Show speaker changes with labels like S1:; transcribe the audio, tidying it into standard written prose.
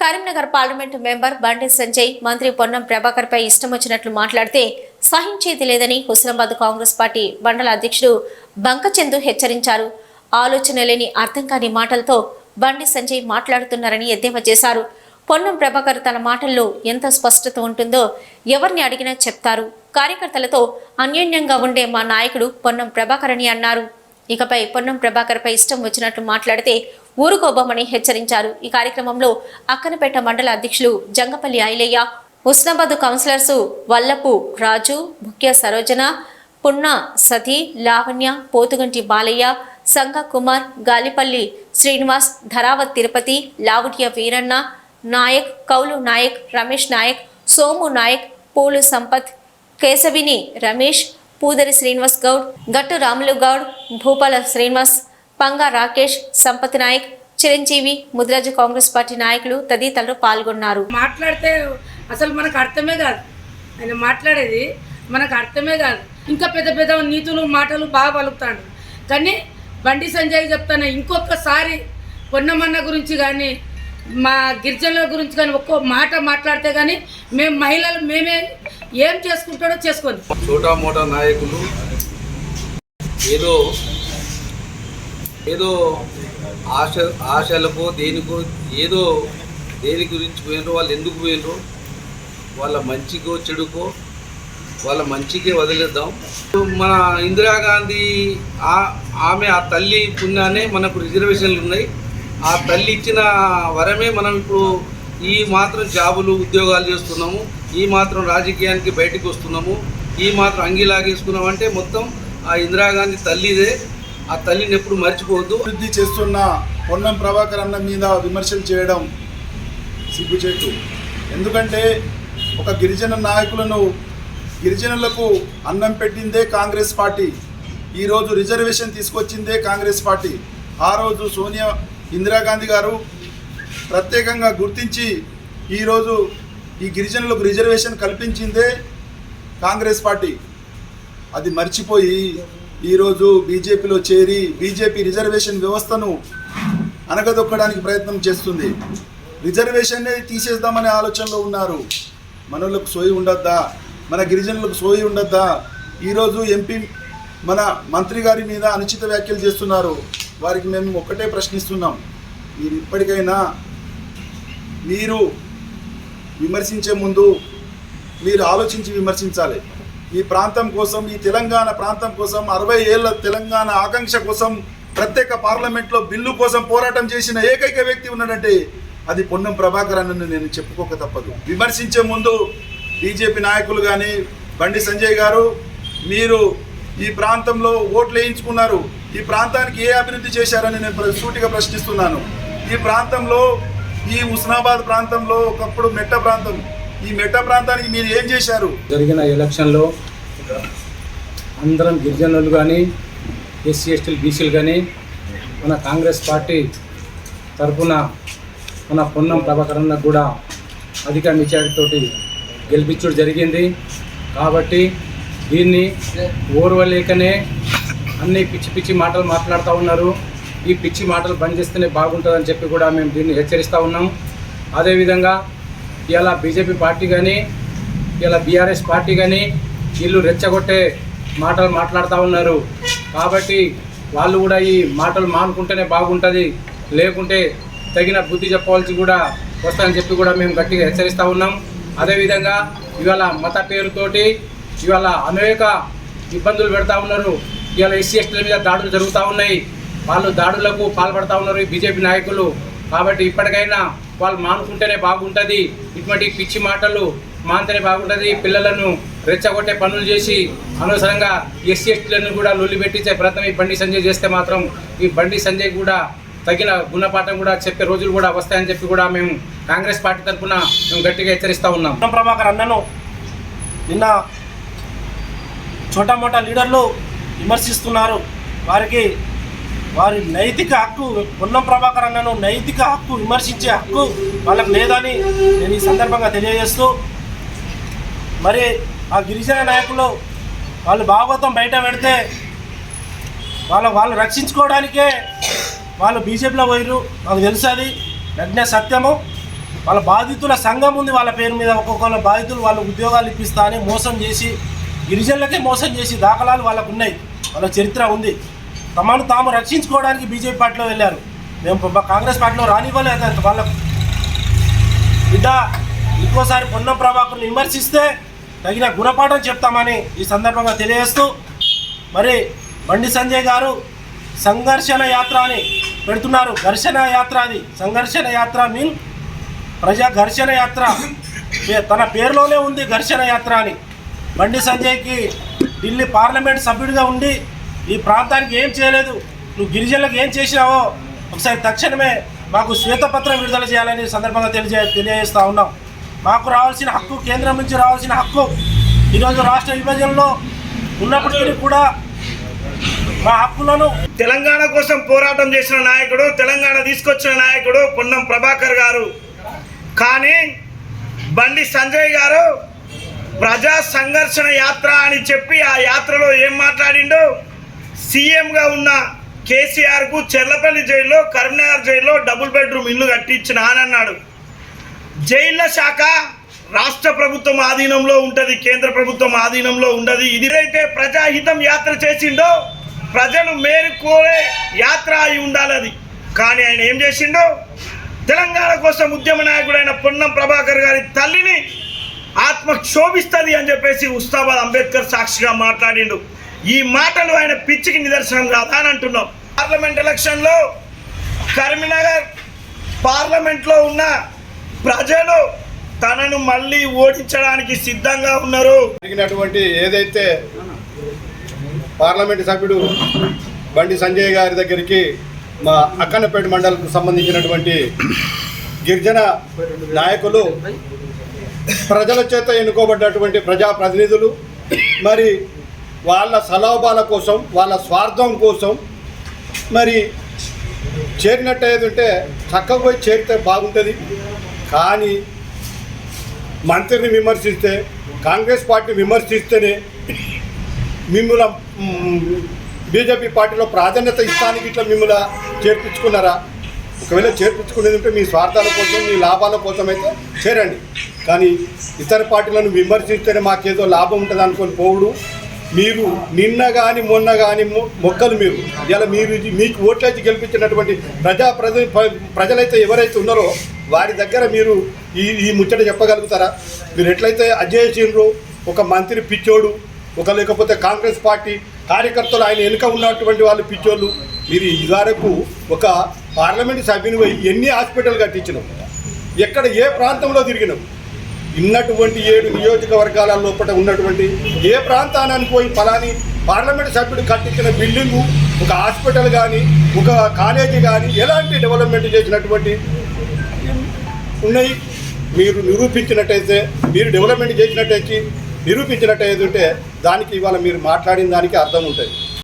S1: Karimnagar parliament member Bandi Sanjay మంత్రి పొన్నం ప్రభాకర్ పై ఇష్టం వచ్చినట్లు మాట్లాడితే సహించేది లేదని హుస్నాబాద్ కాంగ్రెస్ పార్టీ మండల అధ్యక్షుడు బంకచందు హెచ్చరించారు. ఆలోచన లేని అర్థం కాని మాటలతో బండి సంజయ్ మాట్లాడుతున్నారని ఎద్దేవా చేశారు. పొన్నం ప్రభాకర్ తన మాటల్లో ఎంత స్పష్టత ఉంటుందో ఎవరిని అడిగినా చెప్తారు. కార్యకర్తలతో అన్యోన్యంగా ఉండే మా నాయకుడు పొన్నం ప్రభాకర్ అని అన్నారు. ఇకపై పొన్నం ప్రభాకర్ పై ఇష్టం వచ్చినట్లు మాట్లాడితే ఊరుకోబోమని హెచ్చరించారు. ఈ కార్యక్రమంలో అక్కనపేట మండల అధ్యక్షులు జంగపల్లి ఐలయ్య, హుస్నాబాద్ కౌన్సిలర్స్ వల్లపు రాజు, ముఖ్య సరోజన, పున్న సతీ, లావణ్య, పోతుగంటి బాలయ్య, సంగ కుమార్, గాలిపల్లి శ్రీనివాస్, ధరావత్ తిరుపతి, లావుట్య వీరన్న నాయక్, కౌలు నాయక్, రమేష్ నాయక్, సోము నాయక్, పూలు సంపత్, కేశవిని రమేష్, పూదరి శ్రీనివాస్ గౌడ్, గట్టు రాములు గౌడ్, భూపాల శ్రీనివాస్, పంగా రాకేష్, సంపత్ నాయక్, చిరంజీవి, ముదిరాజు కాంగ్రెస్ పార్టీ నాయకులు తదితరులు పాల్గొన్నారు.
S2: మాట్లాడితే అసలు మనకు అర్థమే కాదు, ఆయన మాట్లాడేది మనకు అర్థమే కాదు. ఇంకా పెద్ద పెద్ద నీతులు మాటలు బాగా పలుకుతాడు. కానీ బండి సంజయ్ చెప్తాను, ఇంకొకసారి పొన్నమన్న గురించి కానీ మా గిరిజనుల గురించి కానీ ఒక్కో మాట మాట్లాడితే కానీ మేము మహిళలు మేమే ఏం చేసుకుంటాడో చేసుకొని
S3: చోటా మోటా నాయకులు ఏదో ఏదో ఆశలకో దేనికో ఏదో దేని గురించి పోయినరో, వాళ్ళు ఎందుకు పోయినరో, వాళ్ళ మంచికో చెడుకో వాళ్ళ మంచికే వదిలేద్దాం. మన ఇందిరాగాంధీ ఆమె ఆ తల్లి పుణ్యానే మనకు రిజర్వేషన్లు ఉన్నాయి. ఆ తల్లి ఇచ్చిన వరమే మనం ఇప్పుడు ఈ మాత్రం జాబులు ఉద్యోగాలు చేస్తున్నాము, ఈ మాత్రం రాజకీయానికి బయటకు వస్తున్నాము, ఈ మాత్రం అంగీలాగేసుకున్నాం అంటే మొత్తం ఆ ఇందిరాగాంధీ తల్లిదే. ఆ తల్లిని ఎప్పుడు మర్చిపోవద్దు.
S4: అభివృద్ధి చేస్తున్న పొన్నం ప్రభాకర్ అన్న మీద విమర్శలు చేయడం సిగ్గుచేటు. ఎందుకంటే ఒక గిరిజన నాయకులను, గిరిజనులకు అన్నం పెట్టిందే కాంగ్రెస్ పార్టీ. ఈరోజు రిజర్వేషన్ తీసుకొచ్చిందే కాంగ్రెస్ పార్టీ. ఆ రోజు ఇందిరాగాంధీ గారు ప్రత్యేకంగా గుర్తించి ఈరోజు ఈ గిరిజనులకు రిజర్వేషన్ కల్పించిందే కాంగ్రెస్ పార్టీ. అది మర్చిపోయి ఈరోజు బీజేపీలో చేరి బీజేపీ రిజర్వేషన్ వ్యవస్థను అనగదొక్కడానికి ప్రయత్నం చేస్తుంది. రిజర్వేషన్నే తీసేద్దామనే ఆలోచనలో ఉన్నారు. మనలకు సోయి ఉండద్దా? మన గిరిజనులకు సోయి ఉండద్దా? ఈరోజు ఎంపీ మన మంత్రి గారి మీద అనుచిత వ్యాఖ్యలు చేస్తున్నారు. వారికి మేము ఒక్కటే ప్రశ్నిస్తున్నాం, మీరు ఇప్పటికైనా మీరు విమర్శించే ముందు మీరు ఆలోచించి విమర్శించాలి. ఈ ప్రాంతం కోసం, ఈ తెలంగాణ ప్రాంతం కోసం, 60 ఏళ్ల తెలంగాణ ఆకాంక్ష కోసం, ప్రత్యేక పార్లమెంట్లో బిల్లు కోసం పోరాటం చేసిన ఏకైక వ్యక్తి ఉన్నాడంటే అది పొన్నం ప్రభాకర్ అన్నను నేను చెప్పుకోక తప్పదు. విమర్శించే ముందు బీజేపీ నాయకులు కానీ బండి సంజయ్ గారు, మీరు ఈ ప్రాంతంలో ఓట్లు వేయించుకున్నారు, ఈ ప్రాంతానికి ఏ అభివృద్ధి చేశారని నేను సూటిగా ప్రశ్నిస్తున్నాను. ఈ ప్రాంతంలో, ఈ హుస్నాబాద్ ప్రాంతంలో ఒకప్పుడు మెట్ట ప్రాంతం, ఈ మెట్ట ప్రాంతానికి మీరు ఏం చేశారు?
S5: జరిగిన ఎలక్షన్లో అందరం గిరిజనులు కానీ, ఎస్సీ ఎస్టీలు, బీసీలు కానీ మన కాంగ్రెస్ పార్టీ తరఫున మన పొన్నం ప్రభాకర్ అన్న కూడా అధిక మెజారిటీతోటి గెలిపించడం జరిగింది. కాబట్టి దీన్ని ఓర్వలేకనే అన్ని పిచ్చి పిచ్చి మాటలు మాట్లాడుతూ ఉన్నారు. ఈ పిచ్చి మాటలు బంద్ చేస్తేనే బాగుంటుందని చెప్పి కూడా మేము దీన్ని హెచ్చరిస్తూ ఉన్నాం. అదేవిధంగా ఇలా బీజేపీ పార్టీ కానీ, ఇలా బీఆర్ఎస్ పార్టీ కానీ వీళ్ళు రెచ్చగొట్టే మాటలు మాట్లాడుతూ ఉన్నారు. కాబట్టి వాళ్ళు కూడా ఈ మాటలు మానుకుంటేనే బాగుంటుంది, లేకుంటే తగిన బుద్ధి చెప్పవలసి కూడా వస్తుందని చెప్పి కూడా మేము గట్టిగా హెచ్చరిస్తూ ఉన్నాం. అదేవిధంగా ఇవాళ మత పేరుతోటి ఇవాళ అనేక ఇబ్బందులు పెడతా ఉన్నారు. ఇవాళ ఎస్సీ ఎస్టీల మీద దాడులు జరుగుతూ ఉన్నాయి. వాళ్ళు దాడులకు పాల్పడతా ఉన్నారు ఈ బీజేపీ నాయకులు. కాబట్టి ఇప్పటికైనా వాళ్ళు మానుకుంటేనే బాగుంటుంది. ఇటువంటి పిచ్చి మాటలు మాంతేనే బాగుంటుంది. పిల్లలను రెచ్చగొట్టే పనులు చేసి అనవసరంగా ఎస్సీ ఎస్టీలను కూడా లొల్లి పెట్టించే ప్రయత్నం ఈ బండి సంజయ్ చేస్తే మాత్రం ఈ బండి సంజయ్ కూడా తగిన గుణపాఠం కూడా చెప్పే రోజులు కూడా వస్తాయని చెప్పి కూడా మేము కాంగ్రెస్ పార్టీ తరఫున మేము గట్టిగా హెచ్చరిస్తూ ఉన్నాం.
S6: పొన్నం ప్రభాకర్ అన్నను నిన్న చోటా మోటా లీడర్లు విమర్శిస్తున్నారు. వారి నైతిక హక్కు, పొన్నం ప్రభాకర్ అన్నను నైతిక హక్కు, విమర్శించే హక్కు వాళ్ళకు లేదని నేను ఈ సందర్భంగా తెలియజేస్తూ, మరి ఆ గిరిజన నాయకులు వాళ్ళు భాగవతం బయట పెడితే వాళ్ళు రక్షించుకోవడానికే వాళ్ళు బీజేపీలో పోయారు. మాకు తెలుసు, అది నగ్న సత్యము. వాళ్ళ బాధితుల సంఘం ఉంది వాళ్ళ పేరు మీద, ఒక్కొక్కళ్ళ బాధితులు వాళ్ళ ఉద్యోగాలు ఇప్పిస్తా అని మోసం చేసి గిరిజనులకే మోసం చేసి దాఖలాలు వాళ్ళకు ఉన్నాయి, వాళ్ళ చరిత్ర ఉంది. తమను తాము రక్షించుకోవడానికి బీజేపీ పార్టీలో వెళ్ళారు. మేము కాంగ్రెస్ పార్టీలో రానివ్వలేదు. వాళ్ళకు బిడ్డ ఇంకోసారి పొన్నం ప్రభాకర్ని విమర్శిస్తే తగిన గుణపాఠం చెప్తామని ఈ సందర్భంగా తెలియజేస్తూ, మరి బండి సంజయ్ గారు సంఘర్షణ యాత్ర అని పెడుతున్నారు. ఘర్షణ యాత్ర, అది సంఘర్షణ యాత్ర మీన్ ప్రజా ఘర్షణ యాత్ర, తన పేరులోనే ఉంది ఘర్షణ యాత్ర అని. బండి సంజయ్కి ఢిల్లీ పార్లమెంట్ సభ్యుడిగా ఉండి ఈ ప్రాంతానికి ఏం చేయలేదు, నువ్వు గిరిజనులకు ఏం చేసినావో ఒకసారి తక్షణమే మాకు శ్వేతపత్రం విడుదల చేయాలని సందర్భంగా తెలియజేస్తూ ఉన్నాం. మాకు రావాల్సిన హక్కు, కేంద్రం నుంచి రావాల్సిన హక్కు ఈరోజు రాష్ట్ర విభజనలో ఉన్నప్పటికీ కూడా మా హక్కులను
S7: తెలంగాణ కోసం పోరాటం చేసిన నాయకుడు, తెలంగాణ తీసుకొచ్చిన నాయకుడు పొన్నం ప్రభాకర్ గారు. కానీ బండి సంజయ్ గారు ప్రజా సంఘర్షణ యాత్ర అని చెప్పి ఆ యాత్రలో ఏం మాట్లాడిండో, సీఎంగా ఉన్న కేసీఆర్కు చెర్లపల్లి జైల్లో, కరీంనగర్ జైల్లో డబుల్ బెడ్రూమ్ ఇల్లు కట్టించిన అని అన్నాడు. జైళ్ళ శాఖ రాష్ట్ర ప్రభుత్వం ఆధీనంలో ఉంటుంది, కేంద్ర ప్రభుత్వం ఆధీనంలో ఉండదు. ఇదైతే ప్రజాహితం యాత్ర చేసిండో ప్రజలు మేలుకోలే యాత్ర అయి ఉండాలి అది. కానీ ఆయన ఏం చేసిండో, తెలంగాణ కోసం ఉద్యమ నాయకుడైన పొన్నం ప్రభాకర్ గారి తల్లిని ఆత్మ క్షోభిస్తుంది అని చెప్పేసి ఉస్తాబాద్ అంబేద్కర్ సాక్షిగా మాట్లాడిండు. ఈ మాటలు ఆయన పిచ్చికి నిదర్శనం కాదా అని అంటున్నాం. పార్లమెంట్ ఎలక్షన్లో కరీంనగర్ పార్లమెంట్లో ఉన్న ప్రజలు తనను మళ్ళీ ఓడించడానికి సిద్ధంగా ఉన్నారు.
S4: జరిగినటువంటి ఏదైతే పార్లమెంటు సభ్యుడు బండి సంజయ్ గారి దగ్గరికి మా అక్కన్నపేట మండలకు సంబంధించినటువంటి గిరిజన నాయకులు, ప్రజల చేత ఎన్నుకోబడ్డటువంటి ప్రజాప్రతినిధులు మరి వాళ్ళ సలాభాల కోసం, వాళ్ళ స్వార్థం కోసం మరి చేరినట్టయితే చక్కగా పోయి చేరితే బాగుంటుంది. కానీ మంత్రిని విమర్శిస్తే, కాంగ్రెస్ పార్టీ విమర్శిస్తేనే మిమ్మల్ని బీజేపీ పార్టీలో ప్రాధాన్యత ఇస్తానికి ఇట్లా మిమ్మల్ని చేర్పించుకున్నారా? ఒకవేళ చేర్పించుకునేది ఉంటే మీ స్వార్థాల కోసం, మీ లాభాల కోసం అయితే చేరండి. కానీ ఇతర పార్టీలను విమర్శిస్తేనే మాకేదో లాభం ఉంటుంది అనుకొని పోవుడు. మీరు నిన్న కానీ మొన్న కానీ మొక్కలు మీరు ఇలా మీరు మీకు ఓట్లేసి గెలిపించినటువంటి ప్రజలైతే ఎవరైతే ఉన్నారో వారి దగ్గర మీరు ఈ ముచ్చట చెప్పగలుగుతారా? మీరు ఎట్లయితే అజయ్ ఒక మంత్రి పిచ్చోడు, ఒక లేకపోతే కాంగ్రెస్ పార్టీ కార్యకర్తలు ఆయన వెనుక ఉన్నటువంటి వాళ్ళు పిచ్చోళ్ళు, మీరు ఇదివరకు ఒక పార్లమెంటు సభ్యుని పోయి ఎన్ని హాస్పిటల్ కట్టించినాం, ఎక్కడ ఏ ప్రాంతంలో తిరిగినాం, ఉన్నటువంటి 7 నియోజకవర్గాల లోపల ఉన్నటువంటి ఏ ప్రాంతానికి పోయి ఫలాని పార్లమెంటు సభ్యుడు కట్టించిన బిల్డింగు, ఒక హాస్పిటల్ కానీ, ఒక కాలేజీ కానీ ఎలాంటి డెవలప్మెంట్ చేసినటువంటి ఉన్నాయి మీరు నిరూపించినట్టయితే, మీరు డెవలప్మెంట్ చేసినట్టయితే నిరూపించినట్టయితే దానికి ఇవాళ మీరు మాట్లాడిన దానికి అర్థం ఉంటుంది.